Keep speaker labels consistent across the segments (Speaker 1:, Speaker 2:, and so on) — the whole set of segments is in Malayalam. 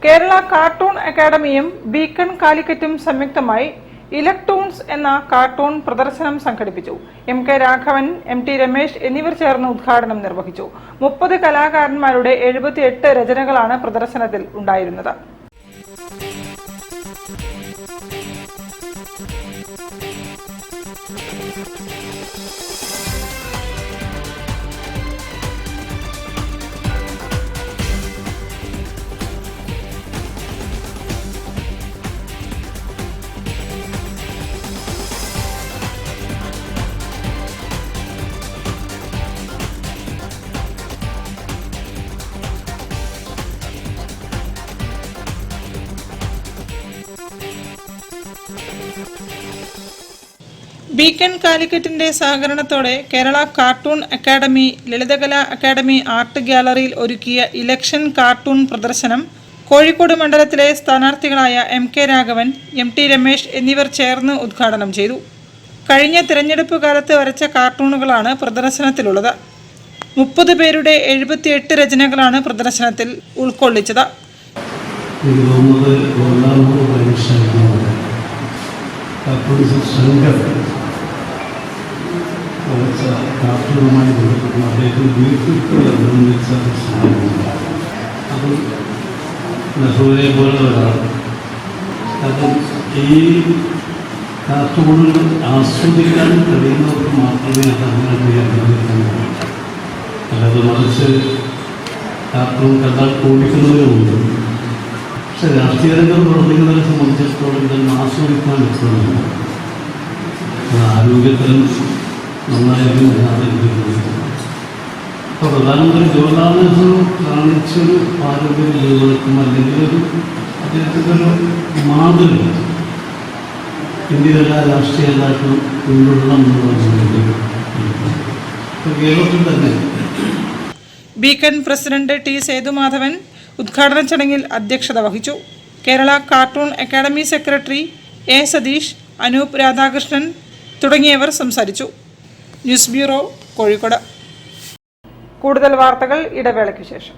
Speaker 1: കേരള കാർട്ടൂൺ അക്കാദമിയും ബീക്കൺ കാലിക്കറ്റും സംയുക്തമായി ഇലക്ടൂൺസ് എന്ന കാർട്ടൂൺ പ്രദർശനം സംഘടിപ്പിച്ചു. MK രാഘവൻ, MT രമേശ് എന്നിവർ ചേർന്ന് ഉദ്ഘാടനം നിർവഹിച്ചു. 30 കലാകാരന്മാരുടെ 78 രചനകളാണ് പ്രദർശനത്തിൽ ഉണ്ടായിരുന്നത്. ബീക്കൺ കാലിക്കറ്റിന്റെ സഹകരണത്തോടെ Kerala cartoon Academy, Lalithakala Academy Art ഗ്യാലറിയിൽ ഒരുക്കിയ ഇലക്ഷൻ കാർട്ടൂൺ പ്രദർശനം കോഴിക്കോട് മണ്ഡലത്തിലെ സ്ഥാനാർത്ഥികളായ MK രാഘവൻ, MT രമേശ് എന്നിവർ ചേർന്ന് ഉദ്ഘാടനം ചെയ്തു. കഴിഞ്ഞ തിരഞ്ഞെടുപ്പ് കാലത്ത് വരച്ച കാർട്ടൂണുകളാണ് പ്രദർശനത്തിലുള്ളത്. 30 പേരുടെ 78 രചനകളാണ് പ്രദർശനത്തിൽ ഉൾക്കൊള്ളിച്ചത്.
Speaker 2: കാർട്ടൂണുമായി ബന്ധപ്പെടുന്ന അദ്ദേഹത്തിന് വീട്ടിൽ നിർമ്മിച്ച സാധനമില്ല. അത് നെഹ്റുവിനെ പോലുള്ള ഒരാൾ. കാരണം ഈ കാർട്ടൂണുകൾ ആസ്വദിക്കാൻ കഴിയുന്നവർക്ക് മാത്രമേ അത് അങ്ങനെ ചെയ്യാൻ കഴിയുള്ളൂ. അല്ലാതെ മറിച്ച് കാർട്ടൂൺ കണ്ടാൽ ഓടിക്കുന്നവരുമുണ്ട്. പക്ഷെ രാഷ്ട്രീയ രംഗം പ്രവർത്തിക്കുന്നവരെ സംബന്ധിച്ചിടത്തോളം ഇതൊന്നും ആസ്വദിക്കാൻ പറ്റുന്നില്ല. ആരോഗ്യത്തിലും നന്നായിരിക്കും എന്നാണ് എനിക്ക് തോന്നുന്നത്. അപ്പോൾ പ്രധാനമന്ത്രി ജവഹർലാൽ നെഹ്റു കാണിച്ചൊരു ആരോഗ്യ ജീവിതത്തിനും അല്ലെങ്കിൽ അദ്ദേഹത്തിൻ്റെ ഒരു മാതൃക ഇന്ത്യയിലെ എല്ലാ രാഷ്ട്രീയ നേതാക്കളും പിന്തുടരണം എന്നുള്ളത് കേരളത്തിൽ തന്നെ.
Speaker 1: Beacon president T. സേതുമാധവൻ ഉദ്ഘാടന ചടങ്ങിൽ അധ്യക്ഷത വഹിച്ചു. Kerala cartoon academy secretary A. Satheesh, Anoop Radhakrishnan തുടങ്ങിയവർ സംസാരിച്ചു. News bureau, Kozhikode. കൂടുതൽ വാർത്തകൾ ഇടവേളയ്ക്ക് ശേഷം.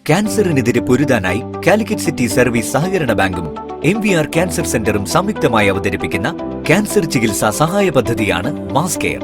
Speaker 3: ക്യാൻസറിനെതിരെ പൊരുതാനായി കാലിക്കറ്റ് സിറ്റി സർവീസ് സഹകരണ ബാങ്കും MVR ക്യാൻസർ സെന്ററും സംയുക്തമായി അവതരിപ്പിക്കുന്ന ക്യാൻസർ ചികിത്സാ സഹായ പദ്ധതിയാണ് മാസ് കെയർ.